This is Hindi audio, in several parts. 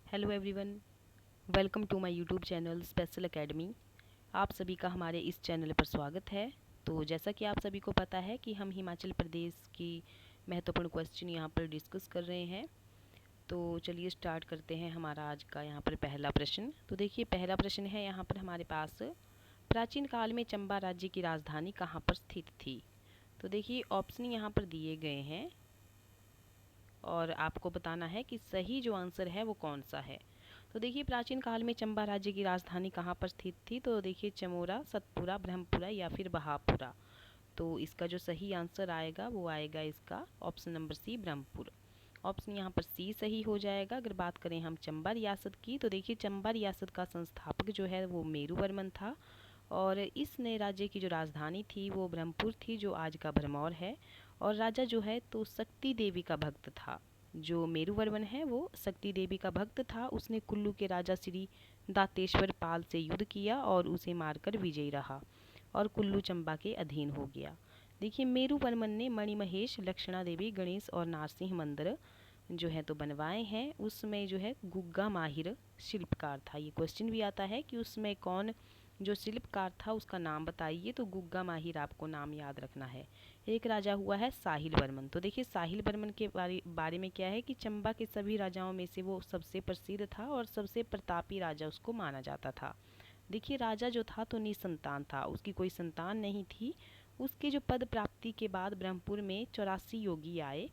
Hello everyone, welcome to my YouTube channel special academy. आप सभी का हमारे इस चैनल पर स्वागत है। तो जैसा कि आप सभी को पता है कि हम हिमाचल प्रदेश की महत्वपूर्ण क्वेश्चन यहाँ पर डिस्कस कर रहे हैं। तो चलिए स्टार्ट करते हैं हमारा आज का यहाँ पर पहला प्रश्न। तो देखिए पहला प्रश्न है यहाँ पर हमारे पास, प्राचीन काल में चंबा राज्य की राजधानी कहाँ पर स्थित थी। तो देखिए ऑप्शन यहाँ पर दिए गए हैं और आपको बताना है कि सही जो आंसर है वो कौन सा है। तो देखिए प्राचीन काल में चंबा राज्य की राजधानी कहाँ पर स्थित थी। तो देखिए चमोरा, सतपुरा, ब्रह्मपुरा या फिर बहापुरा। तो इसका जो सही आंसर आएगा वो आएगा इसका option number C, Brahmapur. Option यहाँ पर सी सही हो जाएगा। अगर बात करें हम चंबा रियासत की, तो देखिए चंबा रियासत का संस्थापक जो है वो मेरुवर्मन था और इस नए राज्य की जो राजधानी थी वो ब्रह्मपुर थी, जो आज का भरमौर है। और राजा जो है तो शक्ति देवी का भक्त था। जो मेरुवर्मन है वो शक्ति देवी का भक्त था। उसने कुल्लू के राजा श्री दातेश्वर पाल से युद्ध किया और उसे मारकर विजयी रहा और कुल्लू चंबा के अधीन हो गया। देखिए मेरुवर्मन ने मणिमहेश, लक्षणा देवी, गणेश और नारसिंह मंदिर जो है तो बनवाए हैं। उसमें जो है गुग्गा माहिर शिल्पकार था। ये क्वेश्चन भी आता है कि उसमें कौन जो शिल्पकार था उसका नाम बताइए। तो गुग्गा माहिर आपको नाम याद रखना है। एक राजा हुआ है साहिल वर्मन। तो देखिए साहिल वर्मन के बारे में क्या है कि चंबा के सभी राजाओं में से वो सबसे प्रसिद्ध था और सबसे प्रतापी राजा उसको माना जाता था। देखिए राजा जो था तो निसंतान था, उसकी कोई संतान नहीं थी। उसके जो पद प्राप्ति के बाद ब्रह्मपुर में 84 योगी आए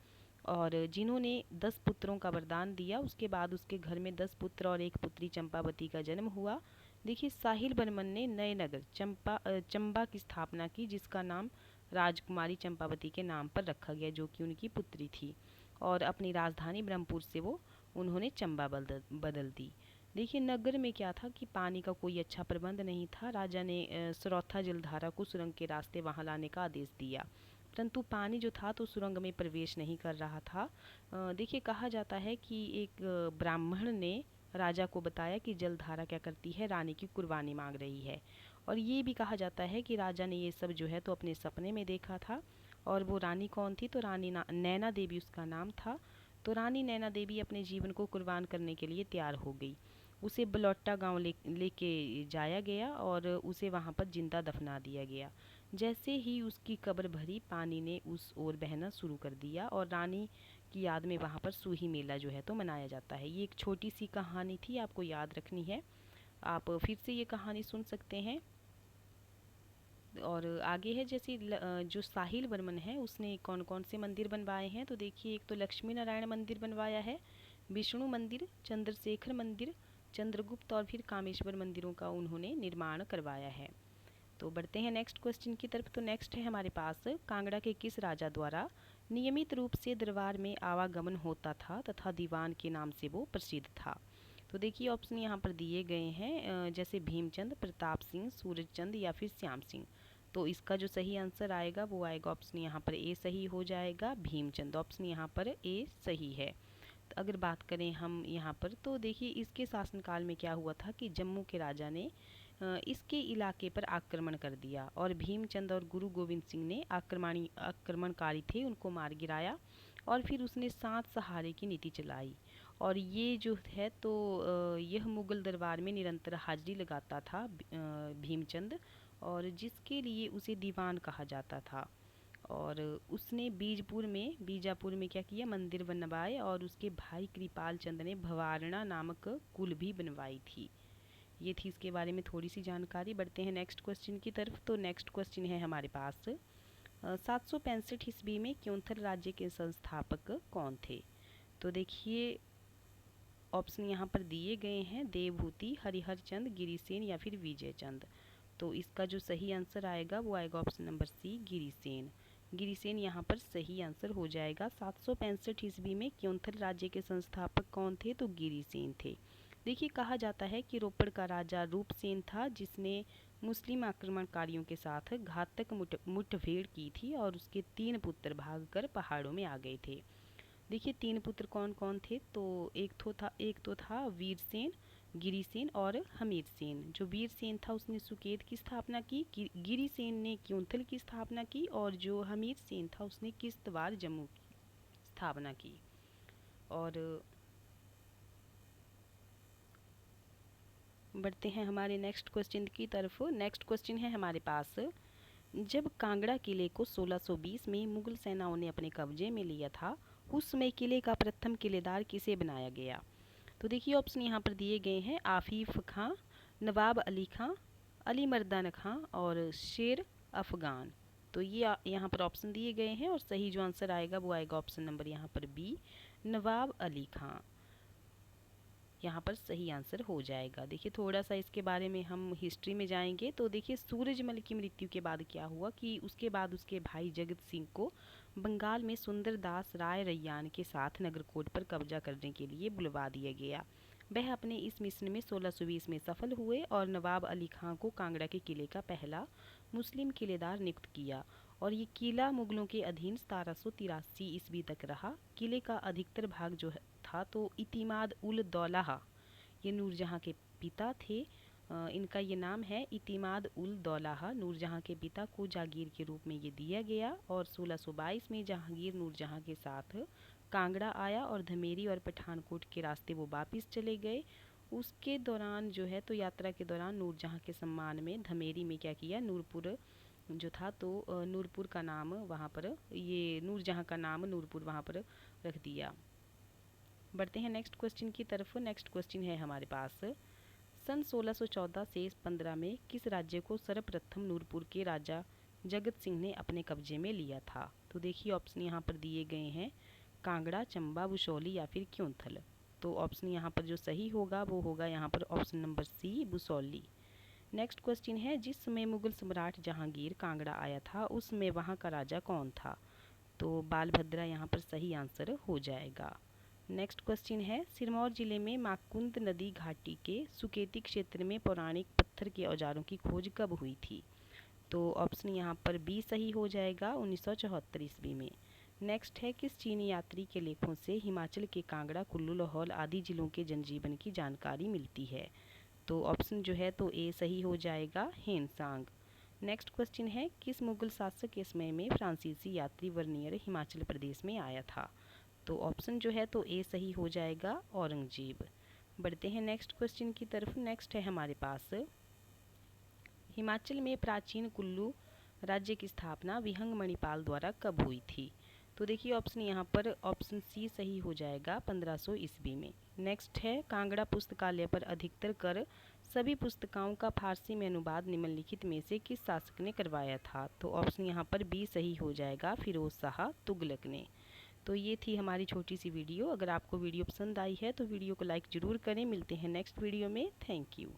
और जिन्होंने 10 पुत्रों का वरदान दिया। उसके बाद उसके घर में 10 पुत्र और एक पुत्री चंपावती का जन्म हुआ। देखिए साहिल बर्मन ने नए नगर चंबा की स्थापना की, जिसका नाम राजकुमारी चंपावती के नाम पर रखा गया, जो कि उनकी पुत्री थी। और अपनी राजधानी ब्रह्मपुर से वो उन्होंने चंबा बदल दी। देखिए नगर में क्या था कि पानी का कोई अच्छा प्रबंध नहीं था। राजा ने सरौथा जलधारा को सुरंग के रास्ते वहां लाने का आदेश दिया, परंतु पानी जो था तो सुरंग में प्रवेश नहीं कर रहा था। देखिए कहा जाता है कि एक ब्राह्मण ने राजा को बताया कि जलधारा क्या करती है, रानी की कुर्बानी मांग रही है। और ये भी कहा जाता है कि राजा ने ये सब जो है तो अपने सपने में देखा था। और वो रानी कौन थी, तो रानी नैना देवी उसका नाम था। तो रानी नैना देवी अपने जीवन को कुर्बान करने के लिए तैयार हो गई। उसे बलौट्टा गांव लेके जाया गया और उसे वहां पर जिंदा दफना दिया गया। जैसे ही उसकी कब्र भरी, पानी ने उस ओर बहना शुरू कर दिया और रानी की याद में वहाँ पर सूही मेला जो है तो मनाया जाता है। ये एक छोटी सी कहानी थी, आपको याद रखनी है। आप फिर से ये कहानी सुन सकते हैं। और आगे है जैसे जो साहिल वर्मन है उसने कौन कौन से मंदिर बनवाए हैं। तो देखिए एक तो लक्ष्मी नारायण मंदिर बनवाया है, विष्णु मंदिर, चंद्रशेखर मंदिर, चंद्रगुप्त और फिर कामेश्वर मंदिरों का उन्होंने निर्माण करवाया है। तो बढ़ते हैं नेक्स्ट क्वेश्चन की तरफ। तो नेक्स्ट है हमारे पास, कांगड़ा के किस राजा द्वारा नियमित रूप से दरबार में आवागमन होता था तथा दीवान के नाम से वो प्रसिद्ध था। तो देखिए ऑप्शन यहाँ पर दिए गए हैं, जैसे भीमचंद, प्रताप सिंह, सूरजचंद या फिर श्याम सिंह। तो इसका जो सही आंसर आएगा वो आएगा ऑप्शन यहाँ पर ए सही हो जाएगा, भीमचंद। ऑप्शन यहाँ पर ए सही है। तो अगर बात करें हम यहाँ पर, तो देखिए इसके शासनकाल में क्या हुआ था कि जम्मू के राजा ने इसके इलाके पर आक्रमण कर दिया और भीमचंद और गुरु गोविंद सिंह ने आक्रमणकारी थे उनको मार गिराया। और फिर उसने सात सहारे की नीति चलाई। और ये जो है तो यह मुगल दरबार में निरंतर हाजिरी लगाता था भीमचंद, और जिसके लिए उसे दीवान कहा जाता था। और उसने बीजापुर में क्या किया, मंदिर बनवाए और उसके भाई कृपाल चंद ने भवारणा नामक कुल भी बनवाई थी। ये थी इसके बारे में थोड़ी सी जानकारी। बढ़ते हैं नेक्स्ट क्वेश्चन की तरफ। तो नेक्स्ट क्वेश्चन है हमारे पास, 765 ईस्वी में क्योंथल राज्य के संस्थापक कौन थे। तो देखिए ऑप्शन यहाँ पर दिए गए हैं, देवभूति, हरिहर चंद, गिरिसेन या फिर विजय चंद। तो इसका जो सही आंसर आएगा वो आएगा ऑप्शन नंबर सी, गिरिसेन। गिरिसेन यहाँ पर सही आंसर हो जाएगा। 765 ईस्वी में क्योंथल राज्य के संस्थापक कौन थे, तो गिरिसेन थे। देखिए कहा जाता है कि रोपड़ का राजा रूपसेन था, जिसने मुस्लिम आक्रमणकारियों के साथ घातक मुठभेड़ की थी और उसके 3 पुत्र भागकर पहाड़ों में आ गए थे। देखिए 3 पुत्र कौन कौन थे, तो एक तो था वीरसेन, गिरिसेन और हमीरसेन। जो वीरसेन था उसने सुकेत की स्थापना की, गिरिसेन ने क्योंथल की स्थापना की और जो हमीरसेन था उसने किश्तवाड़ जम्मू की स्थापना की। और बढ़ते हैं हमारे नेक्स्ट क्वेश्चन की तरफ। नेक्स्ट क्वेश्चन है हमारे पास, जब कांगड़ा किले को 1620 में मुगल सेनाओं ने अपने कब्जे में लिया था, उस समय किले का प्रथम किलेदार किसे बनाया गया? तो देखिए ऑप्शन यहाँ पर दिए गए हैं, आफीफ खां, नवाब अली खां, अली मर्दान खां और शेर अफगान। तो ये यहाँ पर ऑप्शन दिए गए हैं और सही जो आंसर आएगा वो आएगा ऑप्शन नंबर यहाँ पर बी, नवाब अली खां। यहाँ पर सही आंसर हो जाएगा। देखिए थोड़ा सा इसके बारे में हम हिस्ट्री में जाएंगे तो देखिए सूरजमल की मृत्यु के बाद क्या हुआ कि उसके बाद उसके भाई जगत सिंह को बंगाल में सुंदरदास राय रैयान के साथ नगरकोट पर कब्जा करने के लिए बुलवा दिया गया। वह अपने इस मिशन में 1620 में सफल हुए और नवाब अली खां को कांगड़ा के किले का पहला मुस्लिम किलेदार नियुक्त किया और ये किला मुगलों के अधीन 1783 ईस्वी तक रहा। किले का अधिकतर भाग जो था तो इतिमाद उल दौलाहा, ये नूरजहाँ के पिता थे। इनका ये नाम है इतिमाद उल दौलाहा। नूरजहाँ के पिता को जागीर के रूप में ये दिया गया और 1622 में जहांगीर नूरजहाँ के साथ कांगड़ा आया और धमेरी और पठानकोट के रास्ते वो वापस चले गए। उसके दौरान जो है तो यात्रा के दौरान नूरजहाँ के सम्मान में धमेरी में क्या किया, नूरपुर जो था तो नूरपुर का नाम वहाँ पर, ये नूरजहाँ का नाम नूरपुर वहाँ पर रख दिया। बढ़ते हैं नेक्स्ट क्वेश्चन की तरफ। नेक्स्ट क्वेश्चन है हमारे पास, सन 1614 से 15 में किस राज्य को सर्वप्रथम नूरपुर के राजा जगत सिंह ने अपने कब्जे में लिया था? तो देखिए ऑप्शन यहाँ पर दिए गए हैं, कांगड़ा, चंबा, बुसौली या फिर क्योंथल। तो ऑप्शन यहाँ पर जो सही होगा वो होगा यहाँ पर option number C, Busauli. Next question है, जिस समय मुगल सम्राट जहांगीर कांगड़ा आया था उस समय वहाँ का राजा कौन था? तो बालभद्रा यहाँ पर सही आंसर हो जाएगा। नेक्स्ट क्वेश्चन है, सिरमौर जिले में माकुंद नदी घाटी के सुकेती क्षेत्र में पौराणिक पत्थर के औजारों की खोज कब हुई थी? तो ऑप्शन यहाँ पर बी सही हो जाएगा, 1974 ईस्वी में। नेक्स्ट है, किस चीनी यात्री के लेखों से हिमाचल के कांगड़ा, कुल्लू, लाहौल आदि जिलों के जनजीवन की जानकारी मिलती है? तो ऑप्शन जो है तो ए सही हो जाएगा, हेनसांग। नेक्स्ट क्वेश्चन है, किस मुगल शासक के समय में फ्रांसीसी यात्री वर्नियर हिमाचल प्रदेश में आया था? तो ऑप्शन जो है तो ए सही हो जाएगा, औरंगजेब। बढ़ते हैं नेक्स्ट क्वेश्चन की तरफ। नेक्स्ट है हमारे पास, हिमाचल में प्राचीन कुल्लू राज्य की स्थापना विहंग मणिपाल द्वारा कब हुई थी? तो देखिए ऑप्शन यहाँ पर ऑप्शन सी सही हो जाएगा, 1500 ईस्वी में। नेक्स्ट है, कांगड़ा पुस्तकालय पर अधिकतर कर सभी पुस्तकों का फारसी में अनुवाद निम्नलिखित में से किस शासक ने करवाया था? तो ऑप्शन यहाँ पर बी सही हो जाएगा, फिरोज शाह तुगलक ने। तो ये थी हमारी छोटी सी वीडियो। अगर आपको वीडियो पसंद आई है तो वीडियो को लाइक ज़रूर करें। मिलते हैं नेक्स्ट वीडियो में। Thank you.